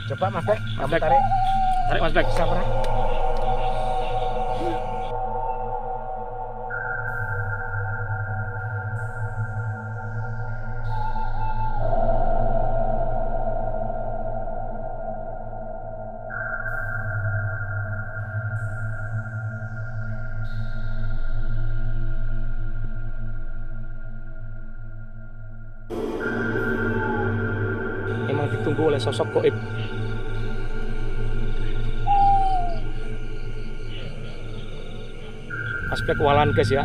Coba Mas Bek, kamu Bek. tarik. Tarik Mas Bek. Bisa pernah? Memang ditunggu oleh sosok goib. Mas Black kewalahan guys ya.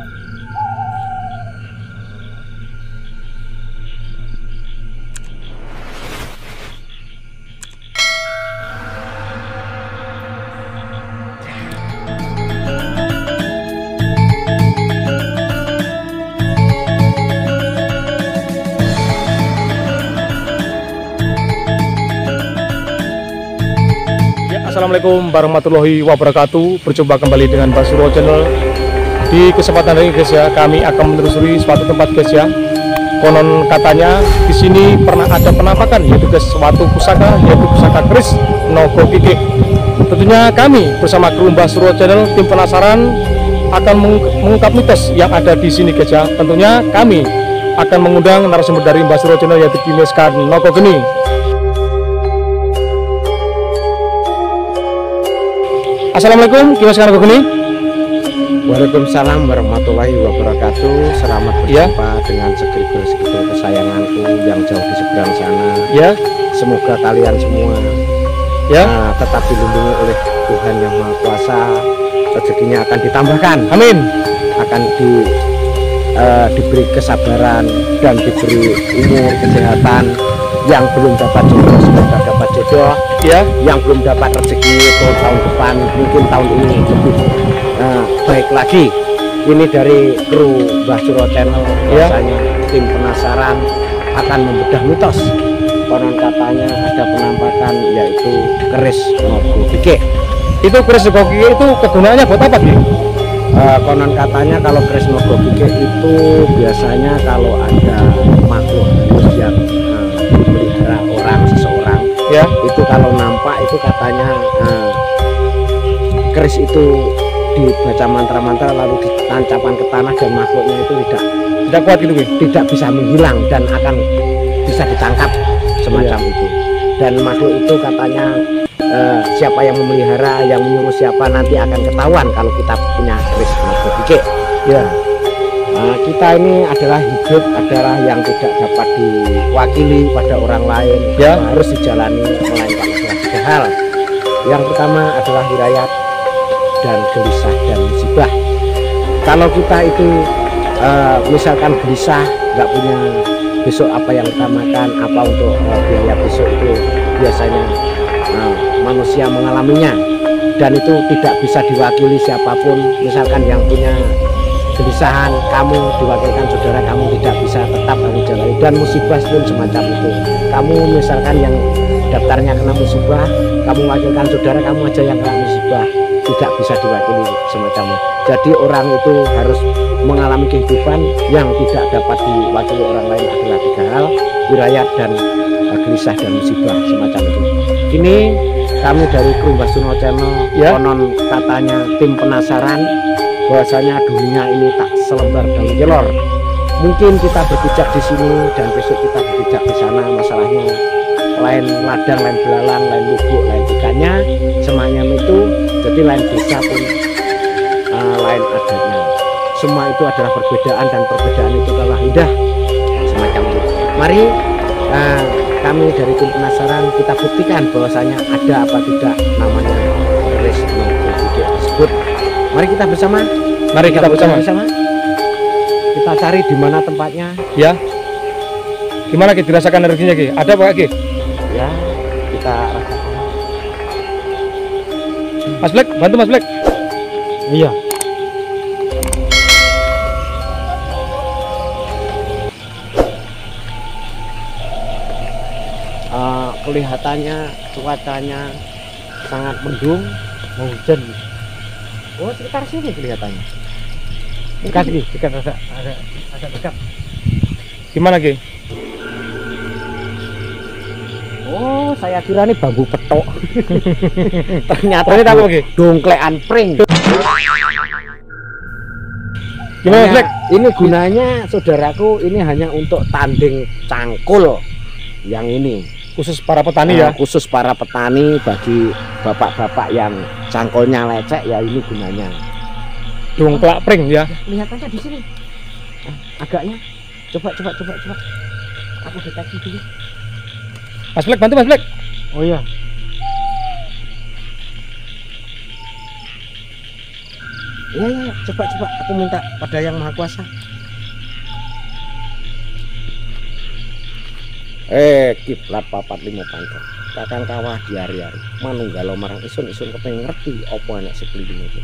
Assalamualaikum warahmatullahi wabarakatuh. Berjumpa kembali dengan Basuro Channel. Di kesempatan hari ini guys ya, kami akan menelusuri suatu tempat guys ya. Konon katanya di sini pernah ada penampakan, yaitu guys suatu pusaka, yaitu pusaka keris Nogo Kike. Tentunya kami bersama kru Basuro Channel tim penasaran akan mengungkap mitos yang ada di sini guys ya. Tentunya kami akan mengundang narasumber dari Basuro Channel, yaitu Dimas Nogo Geni. Assalamualaikum, Dimas Nogo Geni. Waalaikumsalam warahmatullahi wabarakatuh. Selamat berjumpa dengan segerigor-segerigor kesayanganku yang jauh di seberang sana. Ya, Semoga kalian semua ya. tetap dilindungi oleh Tuhan Yang Maha Kuasa. Rezekinya akan ditambahkan, Amin. akan diberi kesabaran dan diberi umur, kesehatan. Yang belum dapat jodoh semoga dapat jodoh. Ya, Yang belum dapat rezeki itu tahun depan, mungkin tahun ini lebih baik lagi. Ini dari kru Basuro Channel. Ya. Biasanya tim penasaran akan membedah mitos. Konon katanya ada penampakan, yaitu keris Nogo Kike. itu keris Nogo Kike itu kegunaannya buat apa sih? Konon katanya kalau keris Nogo Kike itu biasanya kalau ada makhluk halus yang memelihara orang, seseorang, Ya, itu kalau nampak itu katanya keris itu dibaca mantra-mantra lalu ditancapkan ke tanah dan makhluknya itu tidak kuat gitu Ki. tidak bisa menghilang dan akan bisa ditangkap semacam itu. Dan makhluk itu katanya siapa yang memelihara, yang menyuruh siapa nanti akan ketahuan kalau kita punya keris Nogo Kike. Ya, Kita ini adalah hidup adalah yang tidak dapat diwakili pada orang lain, Ya. harus dijalani melainkan adalah tiga hal. Yang pertama adalah hirayat dan gelisah dan musibah. Kalau kita itu misalkan gelisah, nggak punya besok apa yang kita makan, apa untuk biaya besok itu biasanya manusia mengalaminya, dan itu tidak bisa diwakili siapapun. Misalkan yang punya gelisahan, kamu diwakilkan saudara kamu tidak bisa, tetap harus jalani. Dan musibah pun semacam itu. Kamu misalkan yang daftarnya kena musibah, kamu wakilkan saudara kamu aja yang kena musibah, tidak bisa diwakili semacam itu. Jadi orang itu harus mengalami kehidupan yang tidak dapat diwakili orang lain adalah tiga hal: wirayat dan gelisah dan musibah semacam itu. Ini kami dari kru Basuro Channel, Ya. konon katanya tim penasaran bahwasanya dunia ini tak selembar daun kelor. Mungkin kita berpijak di sini dan besok kita berpijak di sana. Masalahnya lain ladang, lain belalang, lain lubuk, lain ikannya, semuanya itu. Jadi lain desa pun lain adatnya. Semua itu adalah perbedaan dan perbedaan itu adalah indah semacam itu. Mari kami dari tim penasaran kita buktikan bahwasanya ada apa tidak namanya keris Nogo Kike tersebut. Mari kita bersama. mari kita bersama. Kita cari di mana tempatnya. Ya, gimana Ki dirasakan energinya Ki? Ada apa Ki? Ya, kita rasakan. Mas Black, bantu Mas Black. Iya. Kelihatannya cuacanya sangat mendung, mau hujan. Oh, sekitar sini kelihatannya. Dekat nih, dekat agak dekat. Gimana Ki? Oh, saya kira ini bambu petok. Ternyata Ini apa lagi? dongklekan pring. Gimana Mas Black? Ini gunanya saudaraku, ini hanya untuk tanding cangkul yang ini. Khusus para petani ya. Khusus para petani, bagi bapak-bapak yang cangkulnya lecek ya ini gunanya. Dongklak pring ya. Lihat aja di sini. Agaknya. Coba. Aku deteksi dulu. Mas Black, bantu Mas Black. Oh iya. Iya, coba. Aku minta pada Yang Maha Kuasa. Kiblat papat limo panter. Kakang kawah diari-ari. Manunggalo marang isun-isun kepengin ngerti apa enek sekeliling iki.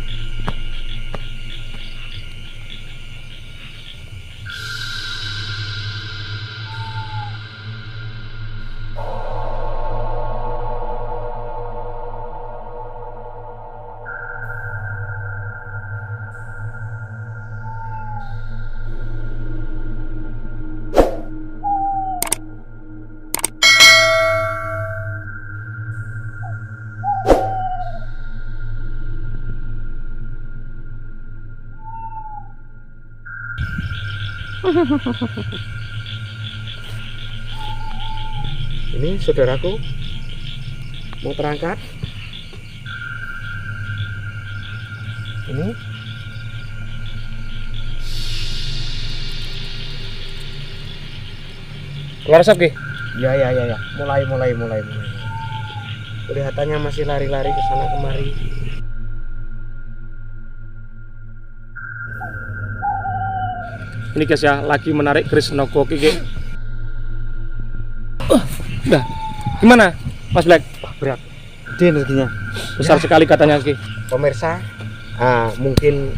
Ini saudaraku mau terangkat. Ini Keluar asap Ki. ya. Mulai. Kelihatannya masih lari-lari ke sana kemari. Ini guys ya, lagi menarik keris nogo Ki. Nah, gimana Mas Black? Berat. Gede energinya. Besar sekali katanya Ki. Pemirsa, mungkin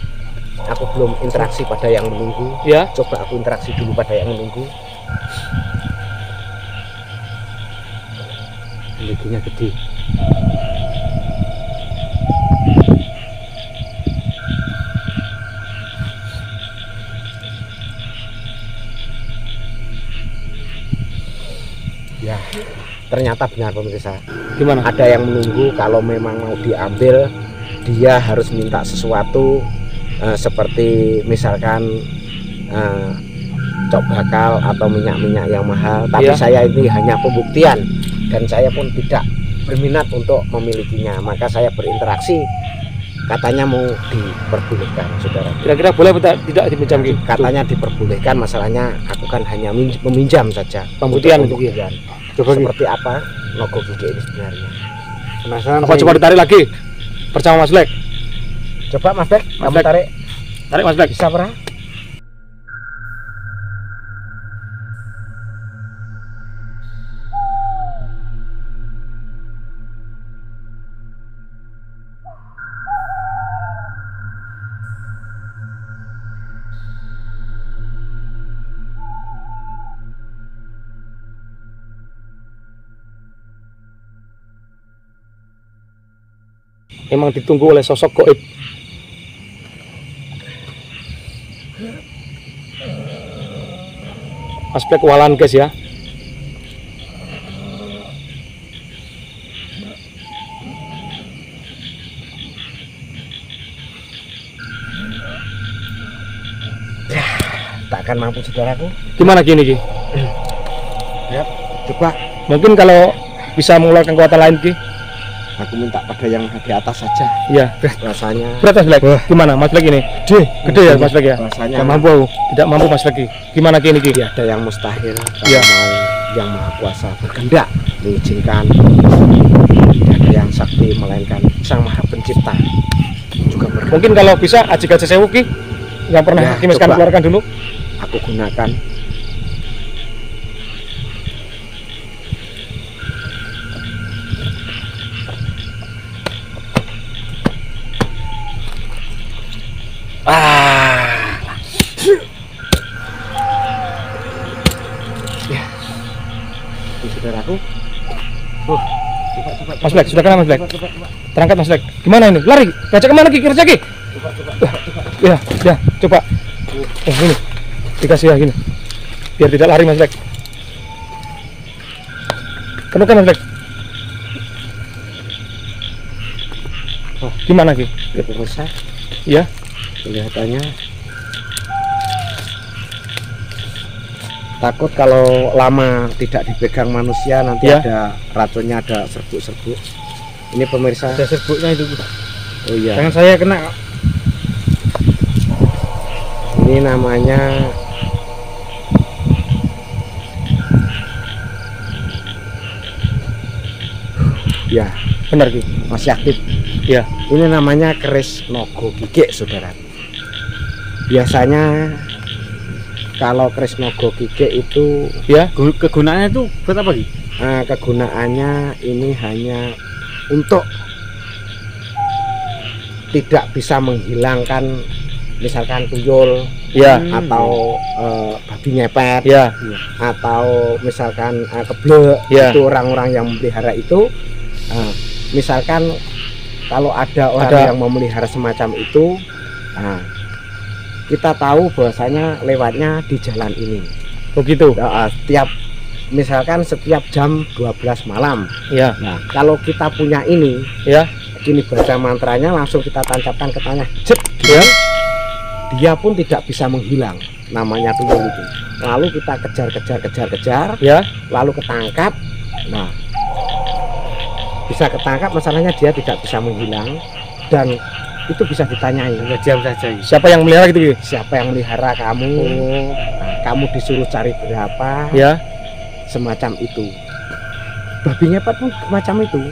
aku belum interaksi pada yang menunggu. Ya. Coba aku interaksi dulu pada yang menunggu. Energinya gede. Ya, ternyata benar pemirsa. Gimana? Ada yang menunggu, kalau memang mau diambil dia harus minta sesuatu, seperti misalkan cok bakal atau minyak-minyak yang mahal. Tapi saya ini hanya pembuktian dan saya pun tidak berminat untuk memilikinya. Maka saya berinteraksi, katanya mau diperbolehkan, saudara. Kira-kira boleh atau tidak dipinjam Ki? Katanya diperbolehkan, masalahnya aku kan hanya meminjam saja. Pembuktian. Coba seperti apa nogo gigi ini sebenarnya. Penasaran? Apa coba ditarik lagi bersama Mas Black? Coba Mas Black, Mas kamu Black. tarik Mas Black. bisa pernah? Memang ditunggu oleh sosok goib. Mas Black kewalahan guys ya. Tak akan mampu, saudaraku. Gimana gini Ki? Ya, coba. Mungkin kalau bisa mengeluarkan kekuatan lain Ki. Aku minta pada yang di atas saja. Iya. Rasanya. Berat Mas Black. Gimana Mas Black ini? Gede ya Mas Black ya? Rasanya. Tidak mampu aku. Tidak mampu Mas Black. Gimana gini Ki? Ada yang mustahil. Kalau Iya. mau Yang Maha Kuasa berkehendak mengizinkan, tidak ada yang sakti melainkan Sang Maha Pencipta juga berkehendak. Mungkin kalau bisa Aji Gajah Sewu Ki, yang pernah Ya, Ki Meskan coba. keluarkan dulu. Aku gunakan. Ya, ini saudaraku. Coba. Mas Black, sudah kena Mas Black. Coba. Terangkat Mas Black. Gimana ini? Lari. Baca kemana Ki? Kerja Ki. Ya, coba. Ini. Dikasih ya gini. Biar tidak lari Mas Black. Kenukan Mas Lek. Oh, gimana Ki? Ya pemirsa, Iya. kelihatannya takut kalau lama tidak dipegang manusia nanti Ya. ada racunnya, ada serbuk-serbuk. Ini pemirsa. Ada serbuknya itu. Oh iya. Tangan saya kena. Ini namanya ya, Benar Ki. masih aktif. Iya. Ini namanya keris nogo gigik, saudara. Biasanya kalau keris nogo gigik itu Ya. Kegunaannya itu buat apa Ki? kegunaannya ini hanya untuk tidak bisa menghilangkan misalkan tuyul Ya. atau babi ngepet Ya. atau misalkan keblek. Ya. Itu orang-orang yang memelihara itu misalkan kalau ada orang Ada. yang memelihara semacam itu, kita tahu bahwasanya lewatnya di jalan ini. Begitu. Misalkan setiap jam 12 malam. Ya. Nah, kalau kita punya ini, Ya. gini baca mantranya langsung kita tancapkan ke tanah, jep, Ya. dia pun tidak bisa menghilang. Namanya tuyul itu. Lalu kita kejar, Ya. lalu ketangkap. Nah, bisa ketangkap, masalahnya dia tidak bisa menghilang dan itu bisa ditanyai. Ya diam saja. Siapa yang melihara gitu Ki? Siapa yang melihara kamu? Oh. Nah, kamu disuruh cari berapa? Ya. Semacam itu. Babi ngepet pun macam itu.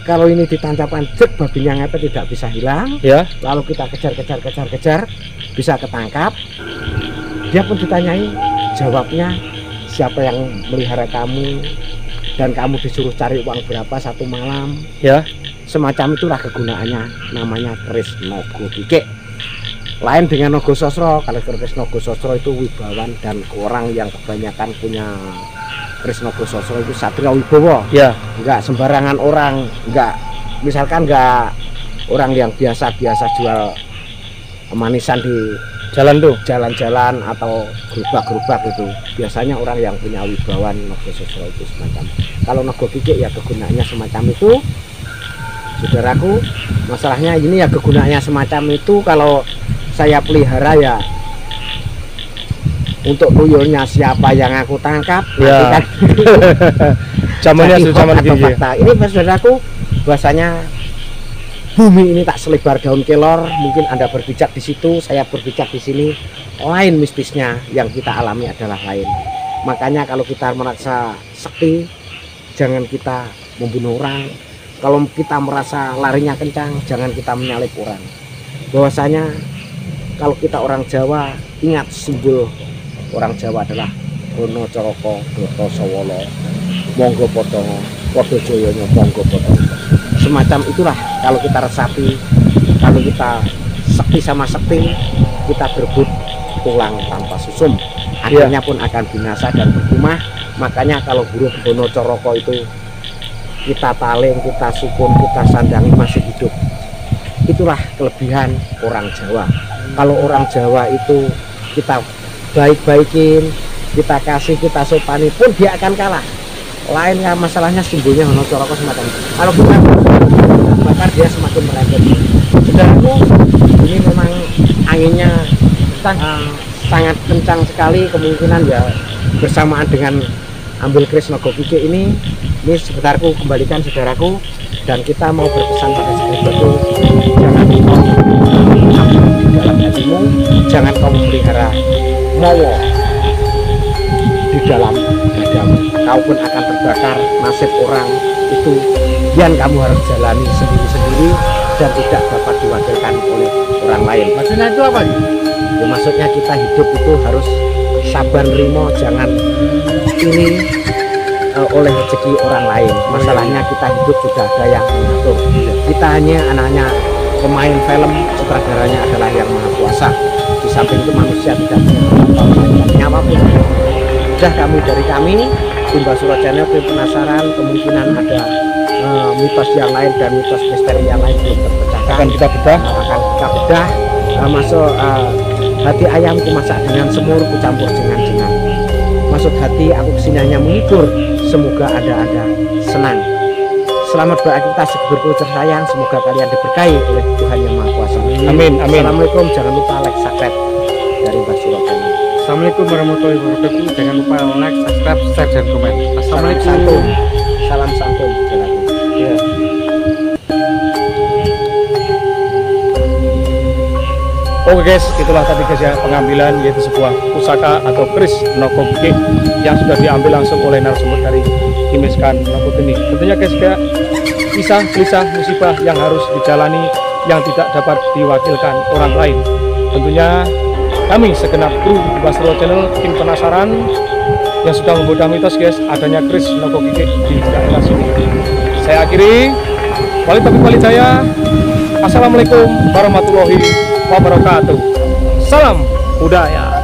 Kalau ini ditancapkan, jek, babinya ngepet tidak bisa hilang. Ya. Lalu kita kejar, bisa ketangkap. Dia pun ditanyai, jawabnya siapa yang melihara kamu dan kamu disuruh cari uang berapa satu malam. Ya. Semacam itulah kegunaannya, namanya keris nogo gigik. Lain dengan nogo sosro. Kalau keris nogo sosro itu wibawan dan orang yang kebanyakan punya keris nogo sosro itu satria wibowo. Ya. Enggak sembarangan orang, enggak misalkan enggak orang yang biasa-biasa jual manisan di Jalan tuh. jalan-jalan atau gerobak-gerobak itu. Biasanya orang yang punya wibawan nogo sosro itu semacam. Kalau nogo gigik ya kegunaannya semacam itu. Saudaraku, masalahnya ini ya kegunaannya semacam itu. Kalau saya pelihara ya untuk tuyulnya siapa yang aku tangkap. Ya. Nanti kan Zamannya jadi sudah zaman hoax atau gini. fakta. Ini saudaraku, bahwasanya bumi ini tak selebar daun kelor. Mungkin Anda berpijak di situ, saya berpijak di sini. Lain mistisnya yang kita alami adalah lain. Makanya kalau kita merasa sakti, jangan kita membunuh orang. Kalau kita merasa larinya kencang, jangan kita menyalip orang. Bahwasanya kalau kita orang Jawa, ingat simbol orang Jawa adalah Bono Coroko, Doto Sowolo, Monggo Podongo, Podo Joyono, Monggo Podongo. Semacam itulah kalau kita resapi, kalau kita sekti sama sekti, kita berebut tulang tanpa susum. Akhirnya pun akan binasa dan berkumah. Makanya kalau burung Bono Coroko itu kita taling, kita sukun, kita sandangi masih hidup. Itulah kelebihan orang Jawa. Kalau orang Jawa itu kita baik-baikin, kita kasih, kita sopani pun dia akan kalah. Lain kan masalahnya simbolnya Bono Coroko semacam itu. Kalau kita bakar dia semakin merembet. Saudaraku, ini memang anginnya sangat kencang sekali, kemungkinan ya bersamaan dengan ambil keris nogo gigik ini sebentarku kembalikan saudaraku, dan kita mau berpesan pada sahabat itu, jangan kau di dalam hatimu, jangan kau memelihara mowo di dalam dadamu, kau pun akan terbakar. Nasib orang itu yang kamu harus jalani sendiri-sendiri dan tidak dapat diwakilkan oleh orang lain. Maksudnya itu apa Ki? Ya, maksudnya kita hidup itu harus sabar nerimo, jangan ini oleh rezeki orang lain. Masalahnya kita hidup sudah ada yang mengatur. Kita hanya anaknya pemain film, sutradaranya adalah yang maha kuasa. Di samping itu manusia tidak punya nyawa pun. Sudah kami dari kami tim Basuro Channel, tim penasaran, kemungkinan ada mitos yang lain dan mitos misteri yang lain belum terpecahkan. Akan kita bedah. Akan kita bedah. Masuk hati ayam ku masak dengan semur, ku campur dengan jenang. Maksud hati aku kesini hanya menghibur semoga Anda senang. Selamat beraktivitas berkultur sayang, semoga kalian diberkahi oleh Tuhan Yang Maha Kuasa. Amin, amin. Assalamualaikum, jangan lupa like, subscribe dari Mbah Suro Channel. Assalamualaikum warahmatullahi wabarakatuh. Jangan lupa like, subscribe, share, dan komen. Salam Assalamualaikum. santun, salam santun. Ya. Oke guys, itulah tadi guys ya pengambilan, yaitu sebuah pusaka atau keris Noko Gige yang sudah diambil langsung oleh narasumber dari Kimiskan Noko Geni. Tentunya guys ya, kisah musibah yang harus dijalani yang tidak dapat diwakilkan orang lain. Tentunya kami segenap kru di Mbah Suro Channel, tim penasaran yang sudah membuat mitos guys adanya keris Noko Gige di daerah sini. Saya akhiri, wali topik wali jaya. Assalamualaikum warahmatullahi wabarakatuh. Salam budaya.